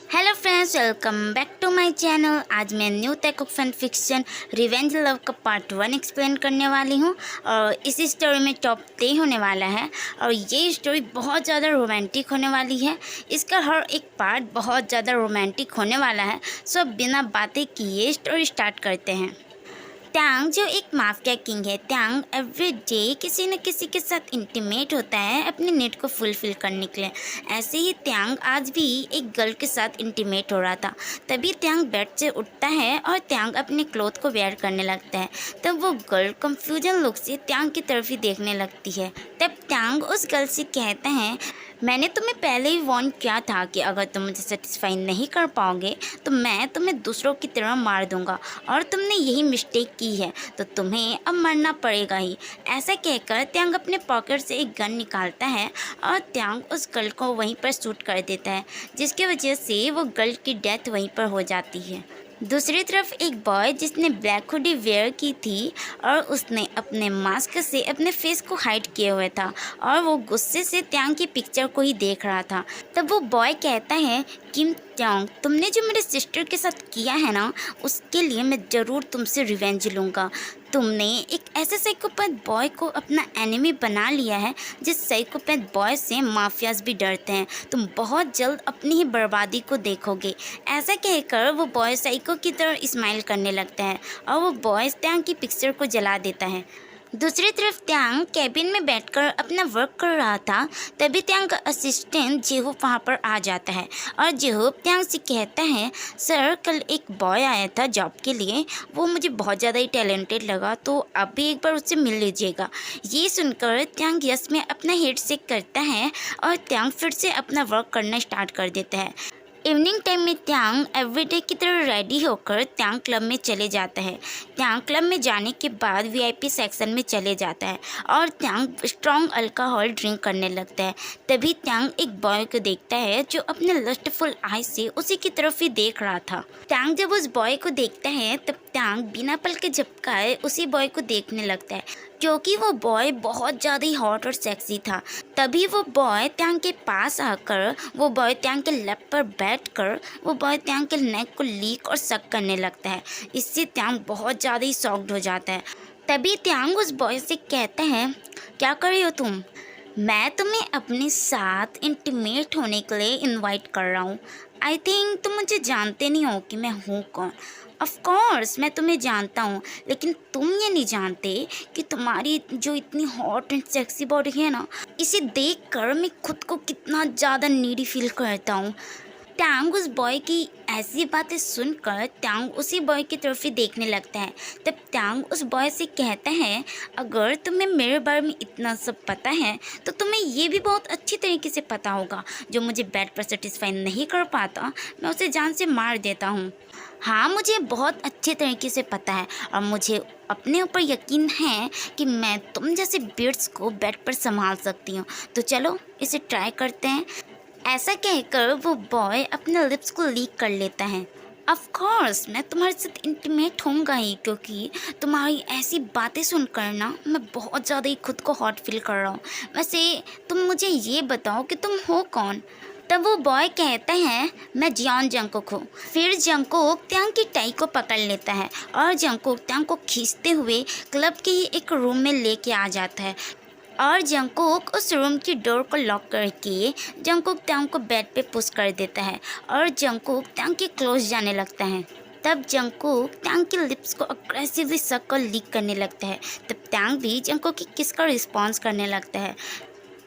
Hello friends, welcome back to my channel. आज मैं new type of fan fiction revenge love का part 1 explain करने वाली हूँ। और इस स्टोरी में टॉप 3 होने वाला है और ये स्टोरी बहुत ज़्यादा रोमांटिक होने वाली है। इसका हर एक पार्ट बहुत ज़्यादा रोमांटिक होने वाला है। सो बिना बातें किए स्टोरी स्टार्ट करते हैं। त्यांग जो एक माफिया किंग है, त्यांग एवरी डे किसी न किसी के साथ इंटीमेट होता है अपने नीड को फुलफिल करने के लिए। ऐसे ही त्यांग आज भी एक गर्ल के साथ इंटीमेट हो रहा था। तभी त्यांग बेड से उठता है और त्यांग अपने क्लोथ को वेयर करने लगता है। तब वो गर्ल कंफ्यूजन लुक से त्यांग की तरफ ही देखने लगती है। तब त्यांग उस गर्ल से कहता है, मैंने तुम्हें पहले ही वार्न किया था कि अगर तुम मुझे सेटिस्फाई नहीं कर पाओगे तो मैं तुम्हें दूसरों की तरह मार दूंगा और तुमने यही मिस्टेक की है तो तुम्हें अब मरना पड़ेगा ही। ऐसा कहकर त्यांग अपने पॉकेट से एक गन निकालता है और त्यांग उस गर्ल को वहीं पर शूट कर देता है, जिसकी वजह से वो गर्ल की डेथ वहीं पर हो जाती है। दूसरी तरफ एक बॉय जिसने ब्लैक हुडी वेयर की थी और उसने अपने मास्क से अपने फेस को हाइड किए हुए था और वो गुस्से से त्यांग की पिक्चर को ही देख रहा था। तब वो बॉय कहता है, किम त्यांग, तुमने जो मेरे सिस्टर के साथ किया है ना, उसके लिए मैं ज़रूर तुमसे रिवेंज लूँगा। तुमने एक ऐसे साइकोपैथ बॉय को अपना एनिमी बना लिया है जिस साइकोपैथ बॉय से माफियाज भी डरते हैं। तुम बहुत जल्द अपनी ही बर्बादी को देखोगे। ऐसा कहकर वो बॉय साइको की तरह स्माइल करने लगता है और वो बॉय त्यांग की पिक्चर को जला देता है। दूसरी तरफ त्यांग कैबिन में बैठकर अपना वर्क कर रहा था। तभी त्यांग का असिस्टेंट जेहूब वहाँ पर आ जाता है और जेहूब त्यांग से कहता है, सर कल एक बॉय आया था जॉब के लिए, वो मुझे बहुत ज़्यादा ही टैलेंटेड लगा, तो आप भी एक बार उससे मिल लीजिएगा। ये सुनकर त्यांग यस में अपना हेड शेक करता है और त्यांग फिर से अपना वर्क करना स्टार्ट कर देता है। इवनिंग टाइम में त्यांग एवरीडे की तरह रेडी होकर त्यांग क्लब में चले जाता है। त्यांग क्लब में जाने के बाद वीआईपी सेक्शन में चले जाता है और त्यांग स्ट्रॉन्ग अल्कोहल ड्रिंक करने लगता है। तभी त्यांग एक बॉय को देखता है जो अपने लस्टफुल आई से उसी की तरफ ही देख रहा था। त्यांग जब उस बॉय को देखता है तब त्यांग बिना पल के झपकाए उसी बॉय को देखने लगता है, क्योंकि वो बॉय बहुत ज़्यादा ही हॉट और सेक्सी था। तभी वो बॉय त्यांग के पास आकर वो बॉय त्यांग के लैप पर बैठकर वो बॉय त्यांग के नेक को लीक और सक करने लगता है। इससे त्यांग बहुत ज़्यादा ही शॉक्ड हो जाता है। तभी त्यांग उस बॉय से कहता है, क्या कर रही हो तुम? मैं तुम्हें अपने साथ इंटीमेट होने के लिए इनवाइट कर रहा हूँ। आई थिंक तुम मुझे जानते नहीं हो कि मैं हूँ कौन। ऑफ कोर्स मैं तुम्हें जानता हूँ, लेकिन तुम ये नहीं जानते कि तुम्हारी जो इतनी हॉट एंड सेक्सी बॉडी है ना, इसे देखकर मैं खुद को कितना ज़्यादा नीडी फील करता हूँ। त्यांग उस बॉय की ऐसी बातें सुनकर त्यांग उसी बॉय की तरफ ही देखने लगता है। तब त्यांग उस बॉय से कहता है, अगर तुम्हें मेरे बारे में इतना सब पता है तो तुम्हें ये भी बहुत अच्छी तरीके से पता होगा, जो मुझे बेड पर सेटिस्फाई नहीं कर पाता मैं उसे जान से मार देता हूँ। हाँ, मुझे बहुत अच्छे तरीके से पता है और मुझे अपने ऊपर यकीन है कि मैं तुम जैसे बियर्ड्स को बेड पर संभाल सकती हूँ। तो चलो इसे ट्राई करते हैं। ऐसा कहकर वो बॉय अपने लिप्स को लीक कर लेता है। ऑफ कोर्स मैं तुम्हारे साथ इंटीमेट होऊंगा ही, क्योंकि तुम्हारी ऐसी बातें सुनकर ना मैं बहुत ज़्यादा ही खुद को हॉट फील कर रहा हूँ। वैसे तुम मुझे ये बताओ कि तुम हो कौन? तब वो बॉय कहता है, मैं जियोन जंगकुक हूँ। फिर जंगकुक त्यांग की टाई को पकड़ लेता है और जंगकुक त्यांग को खींचते हुए क्लब के ही एक रूम में लेके आ जाता है और जंगकुक उस रूम की डोर को लॉक करके जंगकुक त्यांग को बेड पे पुश कर देता है और जंगकुक त्यांग के क्लोज जाने लगता है। तब जंगकुक त्यांग की लिप्स को अग्रेसिवली सक और लीक करने लगता है। तब त्यांग भी जंगकुक की किस का रिस्पॉन्स करने लगता है।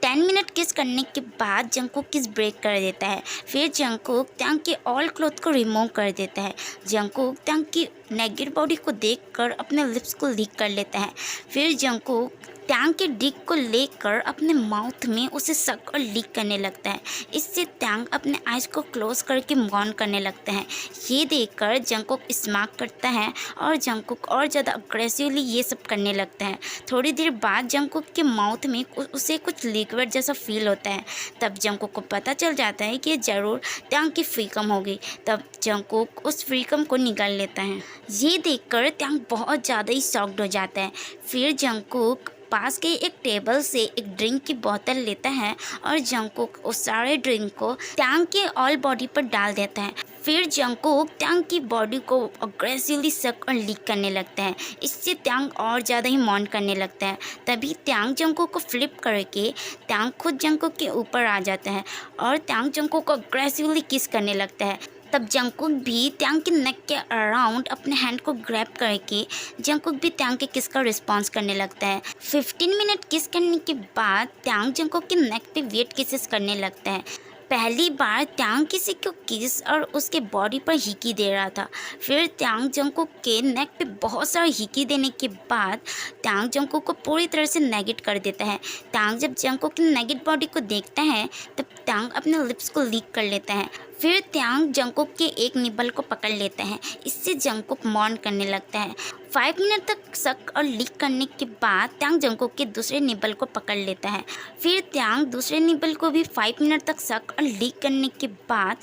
10 मिनट किस करने के बाद जंगकुक किस ब्रेक कर देता है। फिर जंगकुक त्यांग के ऑल क्लोथ को रिमूव कर देता है। जंगकुक त्यांग की नेकेड बॉडी को देखकर अपने लिप्स को लीक कर लेता है। फिर जंगकुक त्यांग के डिक को लेकर अपने माउथ में उसे सक और लीक करने लगता है। इससे त्यांग अपने आइज को क्लोज करके मॉन करने लगता है। ये देखकर जंगकुक स्मार्क करता है और जंगकुक और ज़्यादा अग्रेसिवली ये सब करने लगता है। थोड़ी देर बाद जंगकुक के माउथ में उसे कुछ लिक्विड जैसा फील होता है। तब जंगकुक को पता चल जाता है कि ज़रूर त्यांग की फ्रीकम होगी। तब जंगकुक उस फ्रीकम को निकाल लेता है। ये देखकर त्यांग बहुत ज़्यादा ही शॉक्ड हो जाता है। फिर जंगकुक पास के एक टेबल से एक ड्रिंक की बोतल लेता है और जंगकुक उस सारे ड्रिंक को टैंग के ऑल बॉडी पर डाल देता है। फिर जंगकुक टैंग की बॉडी को अग्रेसिवली सक और लीक करने लगता है। इससे टैंग और ज़्यादा ही मॉन करने लगता है। तभी टैंग जंगकुक को फ्लिप करके टैंग खुद जंगकुक के ऊपर आ जाता है और टैंग जंगकुक को अग्रेसिवली किस करने लगता है। तब जंगकुक भी टैंग के नेक के अराउंड अपने हैंड को ग्रैब करके जंगकुक भी टैंग के किस का रिस्पॉन्स करने लगता है। 15 मिनट किस करने के बाद टैंग जंगकुक के नेक पे वेट किसेस करने लगता है। पहली बार टैंग किसी को किस और उसके बॉडी पर हिकी दे रहा था। फिर टैंग जंगकुक के नेक पे बहुत सारा हिकी देने के बाद टैंग जंगकुक को पूरी तरह से नेगेट कर देता है। टैंग जब जंगकुक की नेगेट बॉडी को देखता है तब टैंग अपने लिप्स को लीक कर लेता है। फिर टैंग जंगकुक के एक निबल को पकड़ लेता है। इससे जंगकुक मॉन करने लगता है। 5 मिनट तक सक और लीक करने के बाद टैंग जंगकुक के दूसरे निबल को पकड़ लेता है। फिर टैंग दूसरे निबल को भी 5 मिनट तक सक और लीक करने के बाद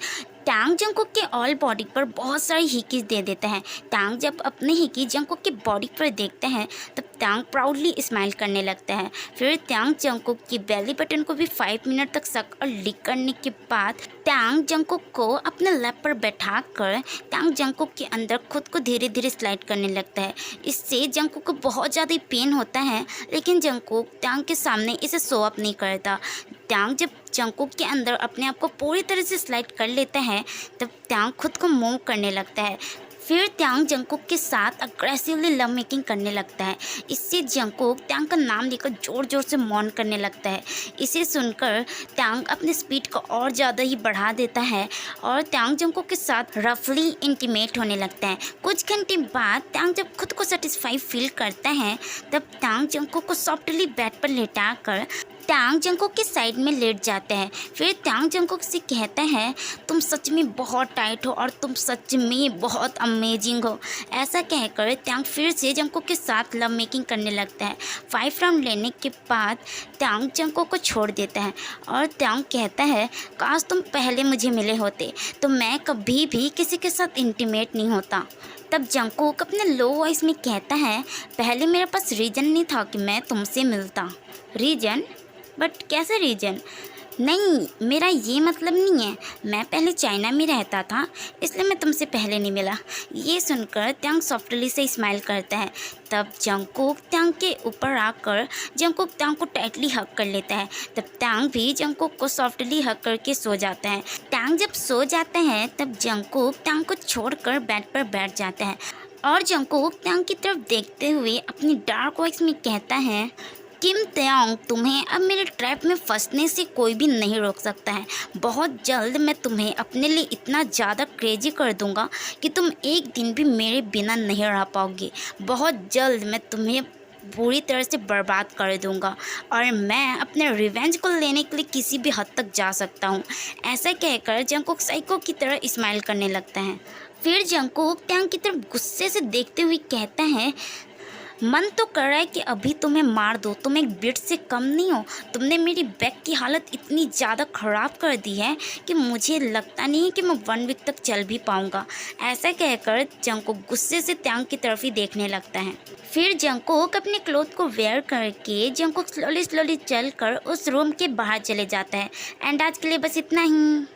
टैंग जंगकुक के ऑल बॉडी पर बहुत सारी हिकीज दे देता है। टैंग जब अपने हिकी जंगकुक की बॉडी पर देखता है तब टैंग प्राउडली स्माइल करने लगता है। फिर टैंग जंगकुक की बेली बटन को भी 5 मिनट तक सक और लीक करने के बाद टैंग जंगकुक को अपने लैप पर बैठा कर टैंग जंगकुक के अंदर खुद को धीरे धीरे स्लाइड करने लगता है। इससे जंगकुक को बहुत ज़्यादा पेन होता है, लेकिन जंगकुक टैंग के सामने इसे शो अप नहीं करता। टैंग जब जंगकुक के अंदर अपने आप को पूरी तरह से स्लाइड कर लेता है तब टैंग खुद को मूव करने लगता है। फिर टैंग जंगकुक के साथ अग्रेसिवली लव मेकिंग करने लगता है। इससे जंगकुक टैंग का नाम लेकर ज़ोर ज़ोर से मॉन करने लगता है। इसे सुनकर टैंग अपने स्पीड को और ज़्यादा ही बढ़ा देता है और टैंग जंगकुक के साथ रफली इंटीमेट होने लगता है। कुछ घंटे बाद टैंग जब खुद को सेटिस्फाई फील करता है तब टैंग जंगकुक को सॉफ्टली बेड पर लेटा कर टैंग जंगकुक के साइड में लेट जाता है। फिर टैंग जंगकुक से कहता है, तुम सच में बहुत टाइट हो और तुम सच में बहुत अमेजिंग हो। ऐसा कहकर टैंग फिर से जंगकुक के साथ लव मेकिंग करने लगता है। 5 राउंड लेने के बाद टैंग जंगकुक को छोड़ देता है और टैंग कहता है, काश तुम पहले मुझे मिले होते तो मैं कभी भी किसी के साथ इंटीमेट नहीं होता। तब जंगकुक अपने लो वॉइस में कहता है, पहले मेरे पास रीज़न नहीं था कि मैं तुमसे मिलता। रीज़न? बट कैसा रीजन? नहीं, मेरा ये मतलब नहीं है। मैं पहले चाइना में रहता था, इसलिए मैं तुमसे पहले नहीं मिला। ये सुनकर टैंग सॉफ्टली से स्माइल करता है। तब जंगकुक टैंग के ऊपर आकर जंगकुक टैंग को टाइटली हग कर लेता है। तब टैंग भी जंगकुक को सॉफ्टली हग करके सो जाता है। टैंग जब सो जाता है तब जंगकुक टैंग को छोड़कर बेड पर बैठ जाता है और जंगकुक टैंग की तरफ देखते हुए अपनी डार्क वॉइस में कहता है, किम टैंग, तुम्हें अब मेरे ट्रैप में फंसने से कोई भी नहीं रोक सकता है। बहुत जल्द मैं तुम्हें अपने लिए इतना ज़्यादा क्रेजी कर दूंगा कि तुम एक दिन भी मेरे बिना नहीं रह पाओगे। बहुत जल्द मैं तुम्हें पूरी तरह से बर्बाद कर दूंगा और मैं अपने रिवेंज को लेने के लिए किसी भी हद तक जा सकता हूँ। ऐसा कहकर जंगकुक साइको की तरह स्माइल करने लगता है। फिर जंगकुक टैंग की तरफ गुस्से से देखते हुए कहता है, मन तो कर रहा है कि अभी तुम्हें मार दो, तुम एक बिट से कम नहीं हो। तुमने मेरी बैक की हालत इतनी ज़्यादा ख़राब कर दी है कि मुझे लगता नहीं है कि मैं 1 वीक तक चल भी पाऊँगा। ऐसा कहकर जंगकुक गुस्से से टैंग की तरफ ही देखने लगता है। फिर जंगकुक अपने क्लोथ को वेयर करके जंगकुक स्लोली चल कर उस रूम के बाहर चले जाता है। एंड आज के लिए बस इतना ही।